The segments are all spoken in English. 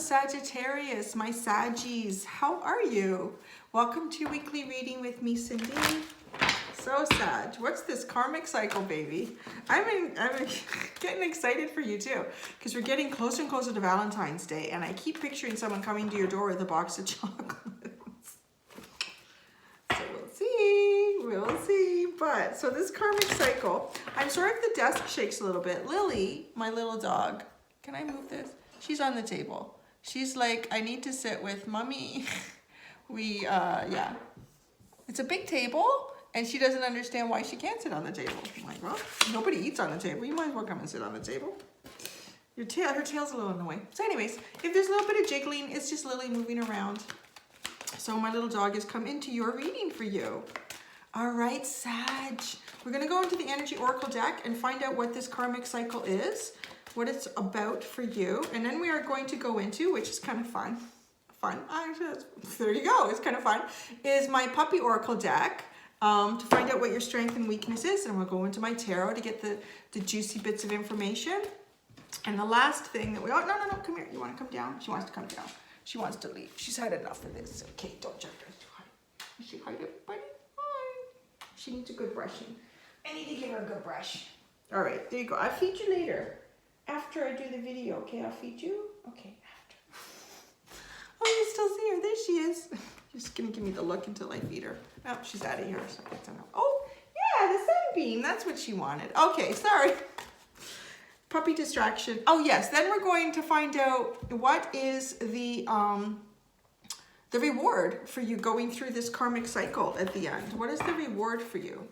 Sagittarius, my Saggies. How are you? Welcome to weekly reading with me, Cindy. So Sag, what's this karmic cycle, baby? I'm getting excited for you too, because we're getting closer and closer to Valentine's Day, and I keep picturing someone coming to your door with a box of chocolates. So we'll see. But so this karmic cycle, I'm sorry if the desk shakes a little bit. Lily, my little dog, can I move this? She's on the table. She's like, I need to sit with mommy. Yeah. It's a big table, and she doesn't understand why she can't sit on the table. I'm like, well, nobody eats on the table. You might as well come and sit on the table. Her tail's a little in the way. So anyways, if there's a little bit of jiggling, it's just Lily moving around. So my little dog has come into your reading for you. All right, Sag. We're going to go into the Energy Oracle deck and find out what this karmic cycle is, what it's about for you. And then we are going to go into, which is kind of fun. There you go. It's kind of fun. Is my puppy Oracle deck to find out what your strength and weakness is. And we'll go into my tarot to get the juicy bits of information. And the last thing that we... Oh, no, come here. You want to come down? She wants to come down. She wants to leave. She's had enough of this. Okay, don't jump down too high. Is she hide everybody? Hi. She needs a good brushing. I need to give her a good brush. All right, there you go. I'll feed you later. After I do the video, okay? I'll feed you? Okay, after. Oh, you still see her. There she is. She's going to give me the look until I feed her. Oh, she's out of here. So I don't know. Oh, yeah, the sunbeam. That's what she wanted. Okay, sorry. Puppy distraction. Oh, yes. Then we're going to find out what is the reward for you going through this karmic cycle at the end. What is the reward for you?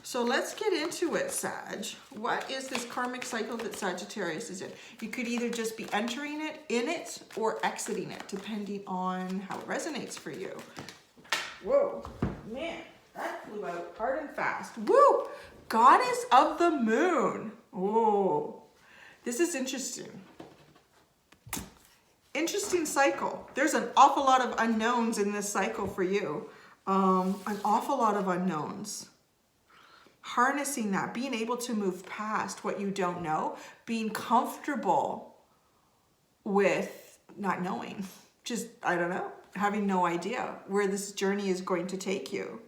So let's get into it, Sag. What is this karmic cycle that Sagittarius is in? You could either just be entering it, in it, or exiting it, depending on how it resonates for you. Whoa, man, that flew out hard and fast. Woo! Goddess of the Moon. Oh, this is interesting. Interesting cycle. There's an awful lot of unknowns in this cycle for you. An awful lot of unknowns. Harnessing that, being able to move past what you don't know, being comfortable with not knowing, just, I don't know, having no idea where this journey is going to take you.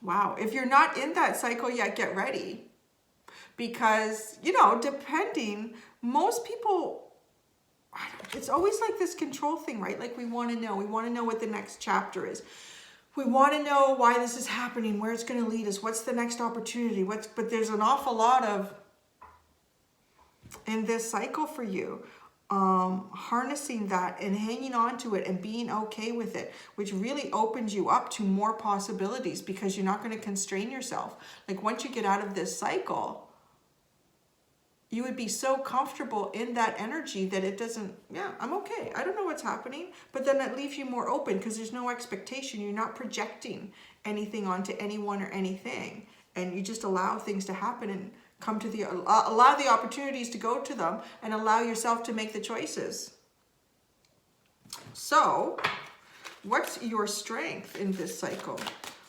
Wow, if you're not in that cycle yet, get ready. Because, you know, depending, most people, it's always like this control thing, right? Like we want to know what the next chapter is. We want to know why this is happening, where it's going to lead us, what's the next opportunity, but there's an awful lot of, in this cycle for you, harnessing that and hanging on to it and being okay with it, which really opens you up to more possibilities because you're not going to constrain yourself. Like once you get out of this cycle, you would be so comfortable in that energy that it doesn't, yeah, I'm okay. I don't know what's happening. But then that leaves you more open because there's no expectation. You're not projecting anything onto anyone or anything. And you just allow things to happen and come to allow the opportunities to go to them and allow yourself to make the choices. So, what's your strength in this cycle?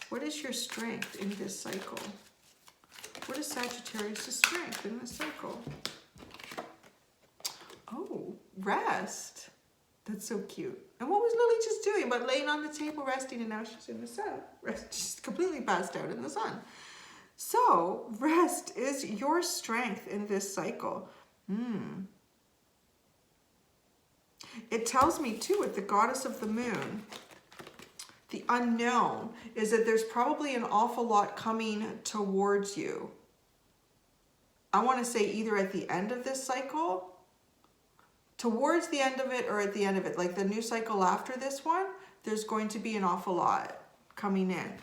What is your strength in this cycle? What is Sagittarius' strength in this cycle? Oh, rest. That's so cute. And what was Lily just doing but laying on the table resting, and now she's in the sun. She's completely passed out in the sun. So, rest is your strength in this cycle. It tells me, too, with the Goddess of the Moon, the unknown is that there's probably an awful lot coming towards you. I want to say either at the end of this cycle, towards the end of it, or at the end of it. Like the new cycle after this one, there's going to be an awful lot coming in.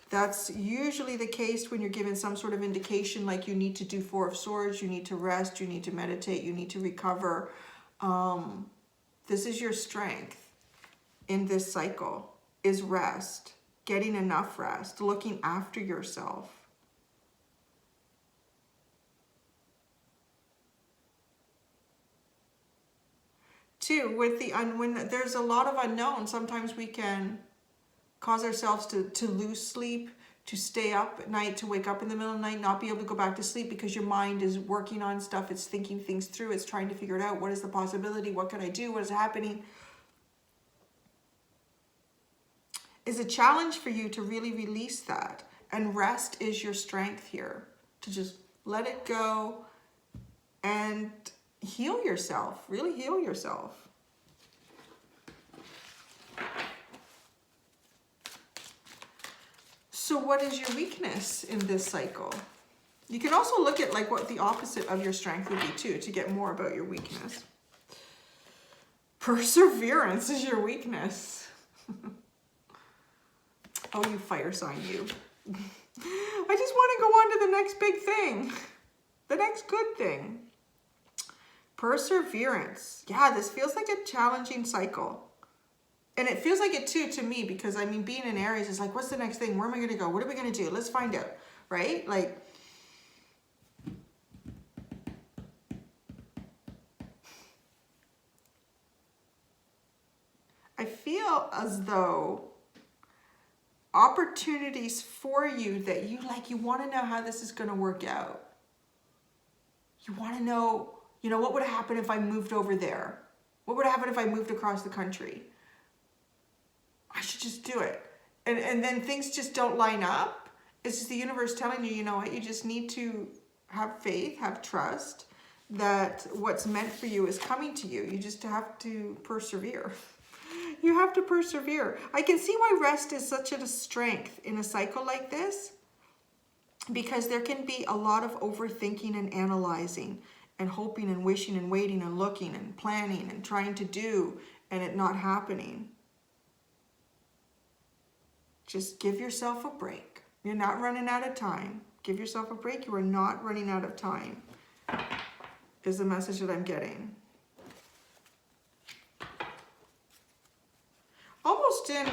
That's usually the case when you're given some sort of indication like you need to do Four of Swords, you need to rest, you need to meditate, you need to recover. This is your strength in this cycle. Is rest, getting enough rest, looking after yourself. Too, when there's a lot of unknown, sometimes we can cause ourselves to lose sleep, to stay up at night, to wake up in the middle of the night, not be able to go back to sleep because your mind is working on stuff. It's thinking things through. It's trying to figure it out. What is the possibility? What can I do? What is happening? It's a challenge for you to really release that. And rest is your strength here. To just let it go and heal yourself. Really heal yourself. So what is your weakness in this cycle? You can also look at like what the opposite of your strength would be too, to get more about your weakness. Perseverance is your weakness. Oh, you fire sign, you. I just want to go on to the next big thing. The next good thing. Perseverance. Yeah, this feels like a challenging cycle. And it feels like it too to me, because I mean, being in Aries is like, what's the next thing? Where am I going to go? What are we going to do? Let's find out, right? Like, I feel as though opportunities for you that you want to know how this is going to work out. You want to know, what would happen if I moved over there? What would happen if I moved across the country? I should just do it. And then things just don't line up. It's just the universe telling you, you know what, you just need to have faith, have trust that what's meant for you is coming to you. You just have to persevere. You have to persevere. I can see why rest is such a strength in a cycle like this, because there can be a lot of overthinking and analyzing and hoping and wishing and waiting and looking and planning and trying to do and it not happening. Just give yourself a break. You're not running out of time. Give yourself a break. You are not running out of time, is the message that I'm getting. Almost in,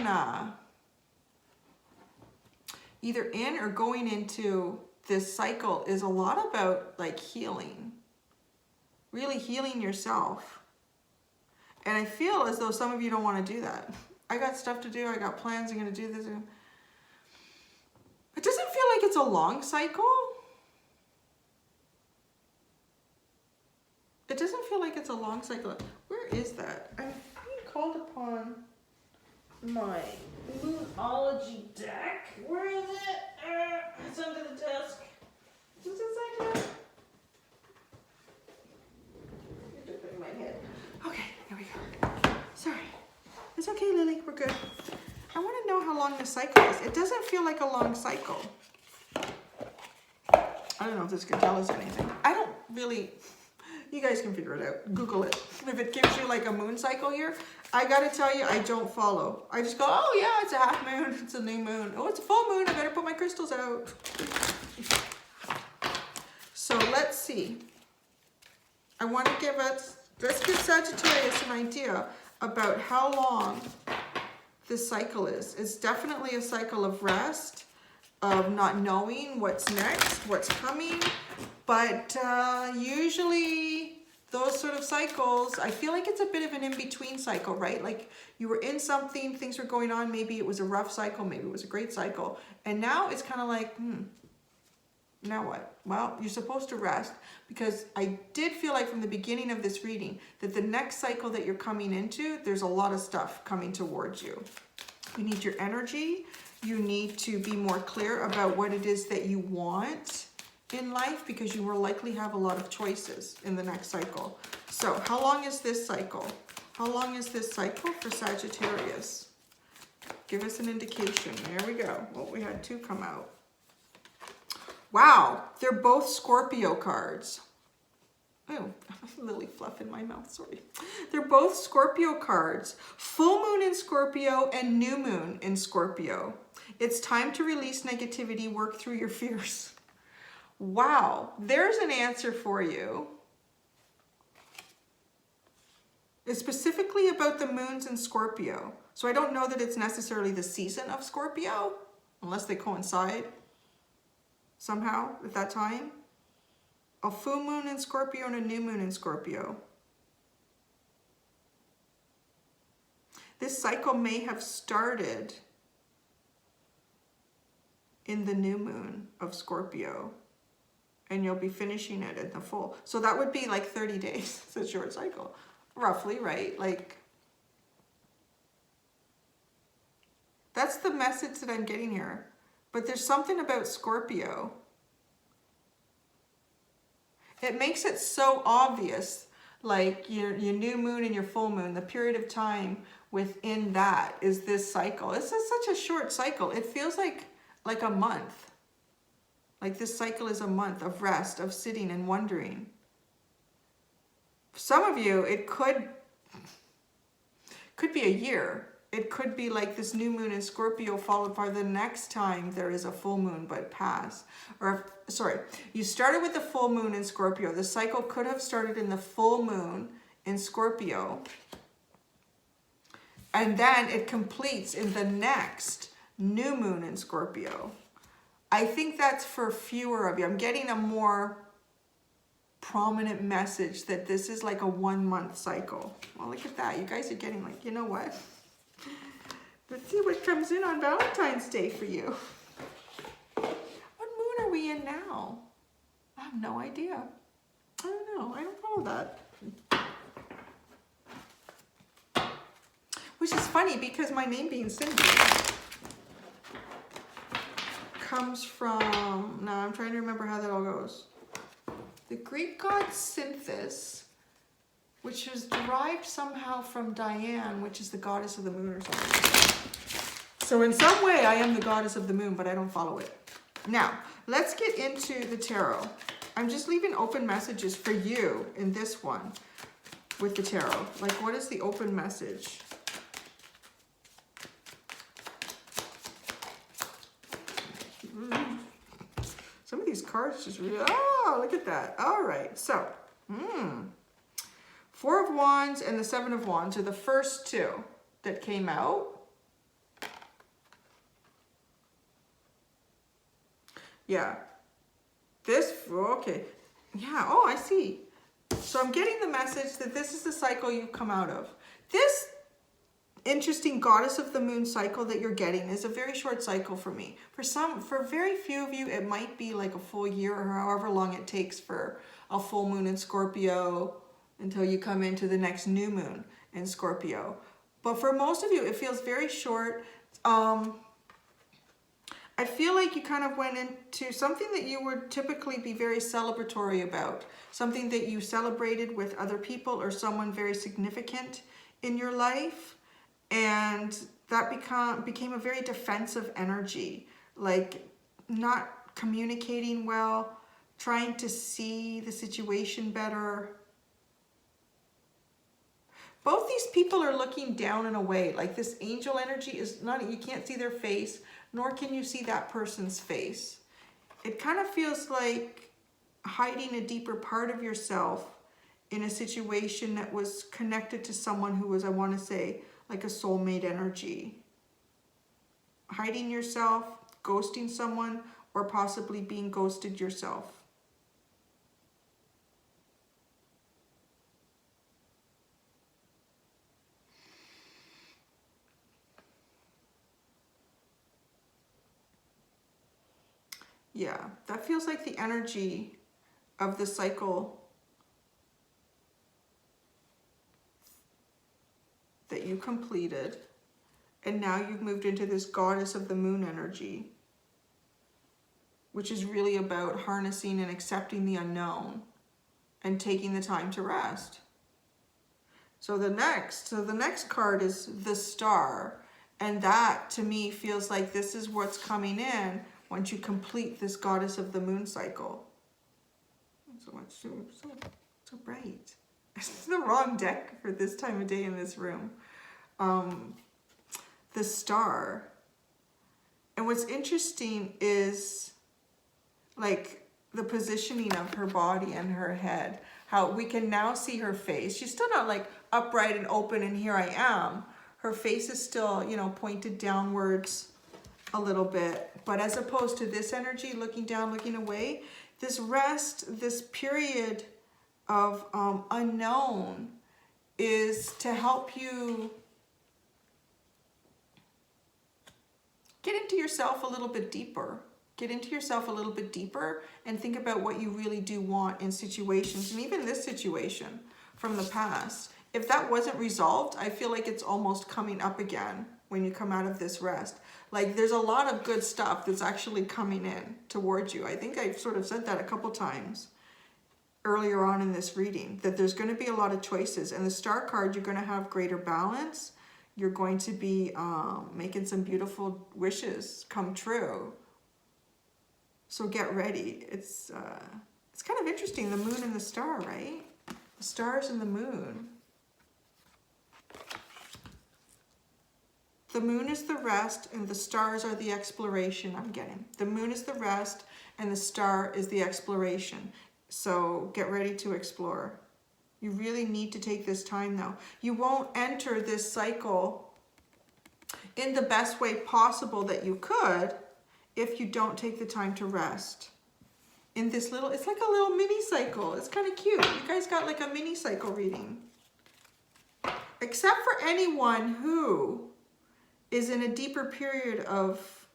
either in or going into this cycle is a lot about like healing. Really healing yourself. And I feel as though some of you don't want to do that. I got stuff to do. I got plans. I'm going to do this. It doesn't feel like it's a long cycle. It doesn't feel like it's a long cycle. Where is that? I'm being called upon my Moonology deck. Where is it? It's under the desk. Just a second. You're dipping my head. Okay, there we go. Sorry. It's okay, Lily. We're good. I want to know how long the cycle is. It doesn't feel like a long cycle. I don't know if this can tell us anything. I don't really... You guys can figure it out. Google it. If it gives you like a moon cycle here, I got to tell you, I don't follow. I just go, oh yeah, it's a half moon. It's a new moon. Oh, it's a full moon. I better put my crystals out. So let's see. I want to give us... Let's give Sagittarius an idea about how long this cycle is. It's definitely a cycle of rest, of not knowing what's next, what's coming, but usually those sort of cycles, I feel like it's a bit of an in-between cycle, right? Like you were in something, things were going on, maybe it was a rough cycle, maybe it was a great cycle, and now it's kind of like, now what? Well, you're supposed to rest, because I did feel like from the beginning of this reading that the next cycle that you're coming into, there's a lot of stuff coming towards you. You need your energy. You need to be more clear about what it is that you want in life, because you will likely have a lot of choices in the next cycle. So how long is this cycle? How long is this cycle for Sagittarius? Give us an indication. There we go. Well, we had two come out. Wow, they're both Scorpio cards. Oh, Lily fluff in my mouth, sorry. They're both Scorpio cards. Full moon in Scorpio and new moon in Scorpio. It's time to release negativity, work through your fears. Wow, there's an answer for you. It's specifically about the moons in Scorpio. So I don't know that it's necessarily the season of Scorpio, unless they coincide somehow at that time. A full moon in Scorpio and a new moon in Scorpio. This cycle may have started in the new moon of Scorpio. And you'll be finishing it in the full. So that would be like 30 days. It's a short cycle, roughly, right? Like, that's the message that I'm getting here. But there's something about Scorpio. It makes it so obvious, like your new moon and your full moon, the period of time within that is this cycle. It's such a short cycle. It feels like a month. Like this cycle is a month of rest, of sitting and wondering. For some of you, it could be a year. It could be like this new moon in Scorpio followed by the next time there is a full moon, but pass. Or, sorry, you started with the full moon in Scorpio. The cycle could have started in the full moon in Scorpio. And then it completes in the next new moon in Scorpio. I think that's for fewer of you. I'm getting a more prominent message that this is like a 1 month cycle. Well, look at that. You guys are getting like, you know what? Let's see what comes in on Valentine's Day for you. What moon are we in now? I have no idea. I don't know. I don't follow that. Which is funny because my name being Cindy comes from, now I'm trying to remember how that all goes. The Greek god Synthis, which was derived somehow from Diane, which is the goddess of the moon or something. So in some way I am the goddess of the moon, but I don't follow it. Now, let's get into the tarot. I'm just leaving open messages for you in this one with the tarot. Like, what is the open message? Some of these cards just really, oh, look at that. All right, so, Four of Wands and the Seven of Wands are the first two that came out. Yeah, this, okay. Yeah, oh, I see. So I'm getting the message that this is the cycle you've come out of. This interesting goddess of the moon cycle that you're getting is a very short cycle for me. For very few of you, it might be like a full year or however long it takes for a full moon in Scorpio until you come into the next new moon in Scorpio. But for most of you, it feels very short. I feel like you kind of went into something that you would typically be very celebratory about, something that you celebrated with other people or someone very significant in your life. And that became a very defensive energy, like not communicating well, trying to see the situation better. Both these people are looking down and away, like this angel energy is not, you can't see their face, nor can you see that person's face. It kind of feels like hiding a deeper part of yourself in a situation that was connected to someone who was, I want to say, like a soulmate energy. Hiding yourself, ghosting someone, or possibly being ghosted yourself. Yeah, that feels like the energy of the cycle that you completed, and now you've moved into this goddess of the moon energy, which is really about harnessing and accepting the unknown and taking the time to rest. So the next card is the Star, and that to me feels like this is what's coming in once you complete this goddess of the moon cycle. So bright. It's the wrong deck for this time of day in this room. The Star. And what's interesting is like the positioning of her body and her head. How we can now see her face. She's still not like upright and open and here I am. Her face is still, you know, pointed downwards a little bit. But as opposed to this energy, looking down, looking away, this rest, this period of unknown is to help you get into yourself a little bit deeper. Get into yourself a little bit deeper and think about what you really do want in situations, and even this situation from the past. If that wasn't resolved, I feel like it's almost coming up again when you come out of this rest. Like there's a lot of good stuff that's actually coming in towards you. I think I've sort of said that a couple times earlier on in this reading, that there's going to be a lot of choices. And the Star card, you're going to have greater balance. You're going to be making some beautiful wishes come true. So get ready. It's kind of interesting, the moon and the star, right? The stars and the moon. The moon is the rest and the stars are the exploration, I'm getting. The moon is the rest and the star is the exploration. So get ready to explore. You really need to take this time now. You won't enter this cycle in the best way possible that you could if you don't take the time to rest. In this little, it's like a little mini cycle. It's kind of cute. You guys got like a mini cycle reading. Except for anyone who is in a deeper period of,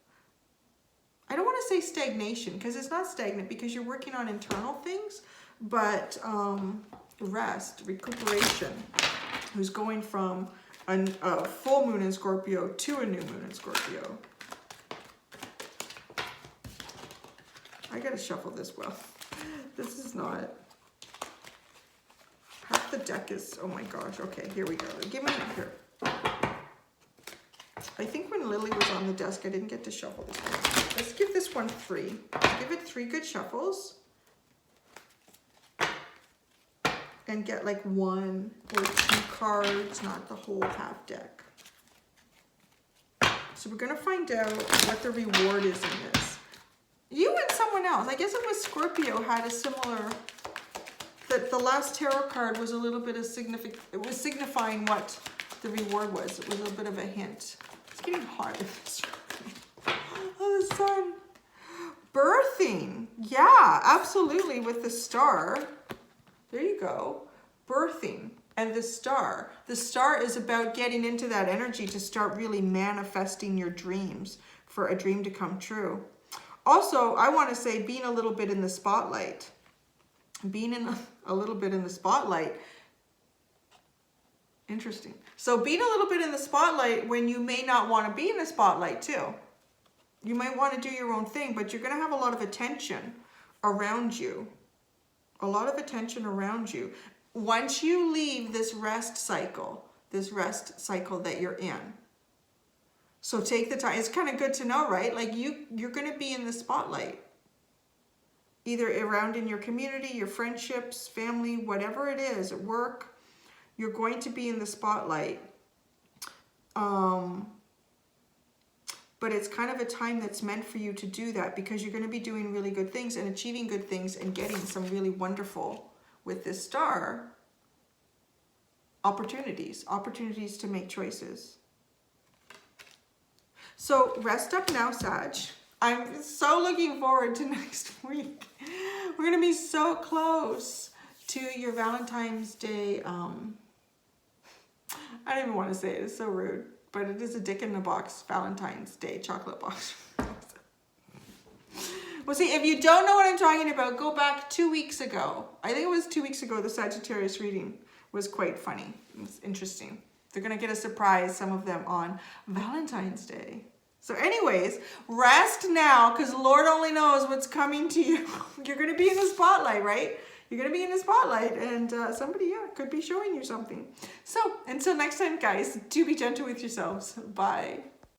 I don't want to say stagnation, because it's not stagnant, because you're working on internal things, but rest, recuperation, who's going from a full moon in Scorpio to a new moon in Scorpio. I gotta shuffle this well. This is not, half the deck is, oh my gosh, okay, here we go. Give me here. I think when Lily was on the desk, I didn't get to shuffle this one. Let's give this one 3. Let's give it 3 good shuffles. And get like 1 or 2 cards, not the whole half deck. So we're gonna find out what the reward is in this. You and someone else, I guess it was Scorpio, had a similar, that the last tarot card was a little bit of it was signifying what the reward was. It was a bit of a hint. It's getting hot in this room. Oh, the sun. Birthing. Yeah, absolutely, with the star. There you go. Birthing and the star. The star is about getting into that energy to start really manifesting your dreams for a dream to come true. Also, I want to say being a little bit in the spotlight. Being in a little bit in the spotlight. Interesting. So being a little bit in the spotlight when you may not want to be in the spotlight too. You might want to do your own thing, but you're going to have a lot of attention around you. A lot of attention around you. Once you leave this rest cycle that you're in. So take the time. It's kind of good to know, right? Like you're going to be in the spotlight. Either around in your community, your friendships, family, whatever it is, at work, you're going to be in the spotlight. But it's kind of a time that's meant for you to do that because you're going to be doing really good things and achieving good things and getting some really wonderful, with this star, opportunities to make choices. So rest up now, Sag. I'm so looking forward to next week. We're going to be so close to your Valentine's Day. I don't even want to say it. It's so rude. But it is a Dick in the Box Valentine's Day chocolate box. Well, see, if you don't know what I'm talking about, go back 2 weeks ago. I think it was 2 weeks ago, the Sagittarius reading was quite funny. It was interesting. They're going to get a surprise, some of them, on Valentine's Day. So anyways, rest now, because Lord only knows what's coming to you. You're going to be in the spotlight, right? You're going to be in the spotlight, and somebody, yeah, could be showing you something. So until next time, guys, do be gentle with yourselves. Bye.